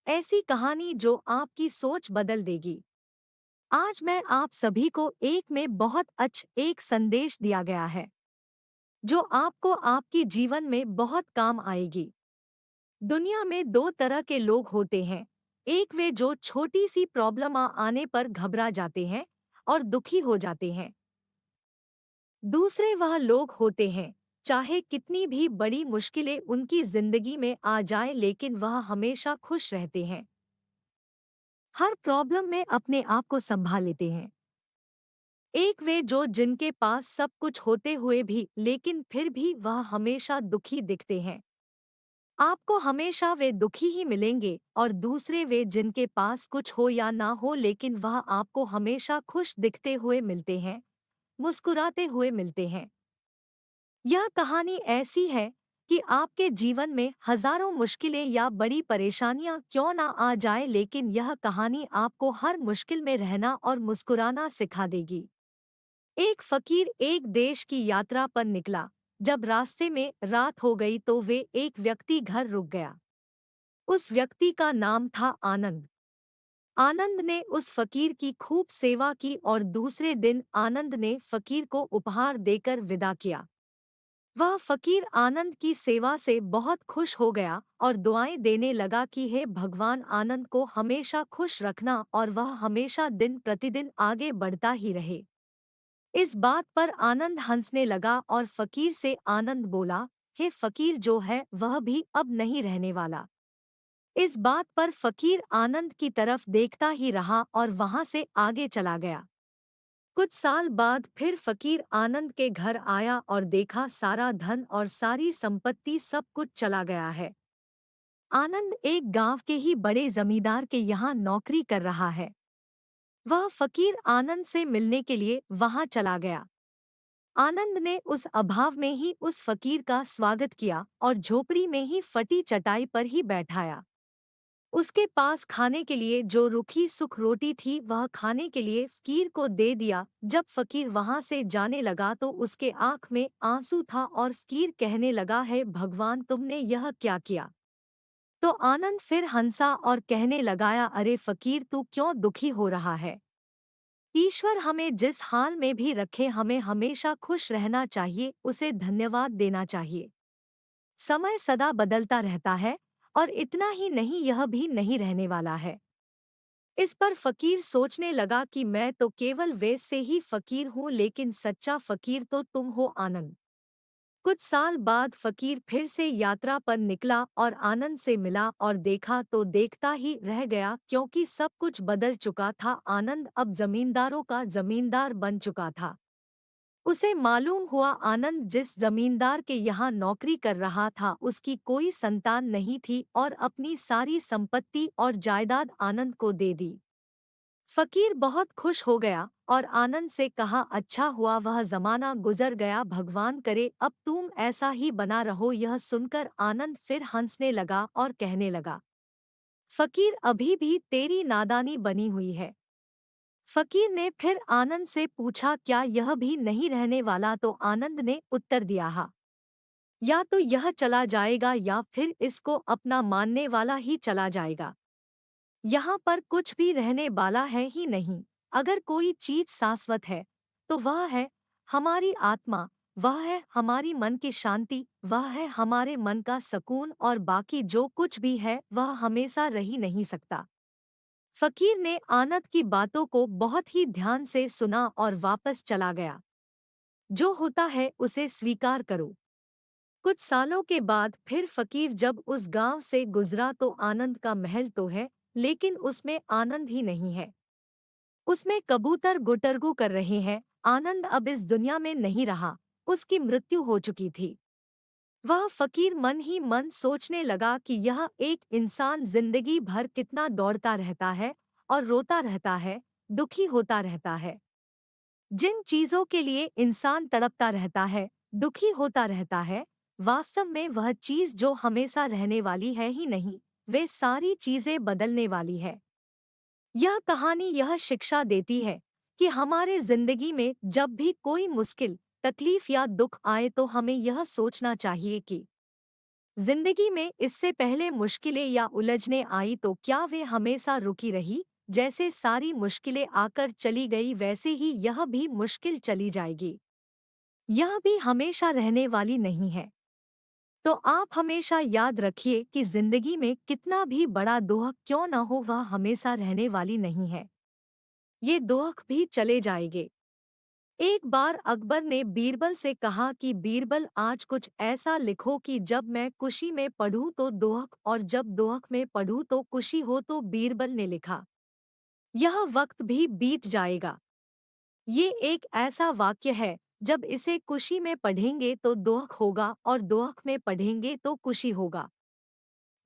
ऐसी कहानी जो आपकी सोच बदल देगी। आज मैं आप सभी को एक संदेश दिया गया है जो आपको आपकी जीवन में बहुत काम आएगी। दुनिया में दो तरह के लोग होते हैं। एक वे जो छोटी सी प्रॉब्लम आने पर घबरा जाते हैं और दुखी हो जाते हैं। दूसरे वह लोग होते हैं चाहे कितनी भी बड़ी मुश्किलें उनकी जिंदगी में आ जाए लेकिन वह हमेशा खुश रहते हैं। हर प्रॉब्लम में अपने आप को संभाल लेते हैं। एक वे जो जिनके पास सब कुछ होते हुए भी लेकिन फिर भी वह हमेशा दुखी दिखते हैं। आपको हमेशा वे दुखी ही मिलेंगे। और दूसरे वे जिनके पास कुछ हो या ना हो लेकिन वह आपको हमेशा खुश दिखते हुए मिलते हैं, मुस्कुराते हुए मिलते हैं। यह कहानी ऐसी है कि आपके जीवन में हजारों मुश्किलें या बड़ी परेशानियां क्यों ना आ जाए लेकिन यह कहानी आपको हर मुश्किल में रहना और मुस्कुराना सिखा देगी। एक फकीर एक देश की यात्रा पर निकला। जब रास्ते में रात हो गई तो वे एक व्यक्ति घर रुक गया। उस व्यक्ति का नाम था आनंद। आनंद ने उस फकीर की खूब सेवा की और दूसरे दिन आनंद ने फकीर को उपहार देकर विदा किया। वह फकीर आनंद की सेवा से बहुत खुश हो गया और दुआएं देने लगा कि हे भगवान, आनंद को हमेशा खुश रखना और वह हमेशा दिन प्रतिदिन आगे बढ़ता ही रहे। इस बात पर आनंद हंसने लगा और फकीर से आनंद बोला, हे फकीर, जो है वह भी अब नहीं रहने वाला। इस बात पर फकीर आनंद की तरफ देखता ही रहा और वहां से आगे चला गया। कुछ साल बाद फिर फकीर आनंद के घर आया और देखा सारा धन और सारी संपत्ति सब कुछ चला गया है। आनंद एक गांव के ही बड़े जमींदार के यहाँ नौकरी कर रहा है। वह फकीर आनंद से मिलने के लिए वहां चला गया। आनंद ने उस अभाव में ही उस फकीर का स्वागत किया और झोपड़ी में ही फटी चटाई पर ही बैठाया। उसके पास खाने के लिए जो रूखी सुख रोटी थी वह खाने के लिए फकीर को दे दिया। जब फकीर वहां से जाने लगा तो उसके आंख में आंसू था और फकीर कहने लगा, है भगवान, तुमने यह क्या किया। तो आनंद फिर हंसा और कहने लगाया, अरे फकीर, तू क्यों दुखी हो रहा है। ईश्वर हमें जिस हाल में भी रखे हमें हमेशा खुश रहना चाहिए, उसे धन्यवाद देना चाहिए। समय सदा बदलता रहता है और इतना ही नहीं, यह भी नहीं रहने वाला है। इस पर फकीर सोचने लगा कि मैं तो केवल वैसे से ही फकीर हूँ लेकिन सच्चा फकीर तो तुम हो आनंद। कुछ साल बाद फकीर फिर से यात्रा पर निकला और आनंद से मिला और देखा तो देखता ही रह गया क्योंकि सब कुछ बदल चुका था। आनंद अब जमींदारों का जमींदार बन चुका था। उसे मालूम हुआ आनंद जिस जमींदार के यहाँ नौकरी कर रहा था उसकी कोई संतान नहीं थी और अपनी सारी संपत्ति और जायदाद आनंद को दे दी। फकीर बहुत खुश हो गया और आनंद से कहा, अच्छा हुआ वह जमाना गुजर गया, भगवान करे अब तुम ऐसा ही बना रहो। यह सुनकर आनंद फिर हंसने लगा और कहने लगा, फकीर, अभी भी तेरी नादानी बनी हुई है। फकीर ने फिर आनंद से पूछा, क्या यह भी नहीं रहने वाला। तो आनंद ने उत्तर दिया, हाँ, या तो यह चला जाएगा या फिर इसको अपना मानने वाला ही चला जाएगा। यहाँ पर कुछ भी रहने वाला है ही नहीं। अगर कोई चीज शाश्वत है तो वह है हमारी आत्मा, वह है हमारी मन की शांति, वह है हमारे मन का सुकून और बाकी जो कुछ भी है वह हमेशा रह ही नहीं सकता। फकीर ने आनंद की बातों को बहुत ही ध्यान से सुना और वापस चला गया। जो होता है उसे स्वीकार करो। कुछ सालों के बाद फिर फकीर जब उस गांव से गुजरा तो आनंद का महल तो है लेकिन उसमें आनंद ही नहीं है। उसमें कबूतर गुटरगू कर रहे हैं। आनंद अब इस दुनिया में नहीं रहा, उसकी मृत्यु हो चुकी थी। वह फकीर मन ही मन सोचने लगा कि यह एक इंसान जिंदगी भर कितना दौड़ता रहता है और रोता रहता है, दुखी होता रहता है। जिन चीजों के लिए इंसान तड़पता रहता है, दुखी होता रहता है, वास्तव में वह चीज जो हमेशा रहने वाली है ही नहीं, वे सारी चीजें बदलने वाली है। यह कहानी यह शिक्षा देती है कि हमारे जिंदगी में जब भी कोई मुश्किल, तकलीफ या दुख आए तो हमें यह सोचना चाहिए कि जिंदगी में इससे पहले मुश्किलें या उलझने आई तो क्या वे हमेशा रुकी रही? जैसे सारी मुश्किलें आकर चली गई वैसे ही यह भी मुश्किल चली जाएगी। यह भी हमेशा रहने वाली नहीं है। तो आप हमेशा याद रखिए कि जिंदगी में कितना भी बड़ा दुख क्यों न हो वह हमेशा रहने वाली नहीं है। ये दुख भी चले जाएंगे। एक बार अकबर ने बीरबल से कहा कि बीरबल आज कुछ ऐसा लिखो कि जब मैं खुशी में पढ़ूं तो दुख और जब दुख में पढ़ूं तो खुशी हो। तो बीरबल ने लिखा, यह वक्त भी बीत जाएगा। ये एक ऐसा वाक्य है, जब इसे खुशी में पढ़ेंगे तो दुख होगा और दुख में पढ़ेंगे तो खुशी होगा।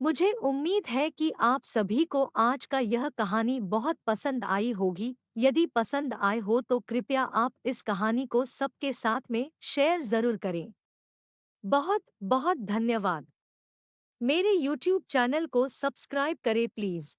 मुझे उम्मीद है कि आप सभी को आज का यह कहानी बहुत पसंद आई होगी। यदि पसंद आए हो तो कृपया आप इस कहानी को सबके साथ में शेयर जरूर करें। बहुत बहुत धन्यवाद। मेरे YouTube चैनल को सब्सक्राइब करें प्लीज।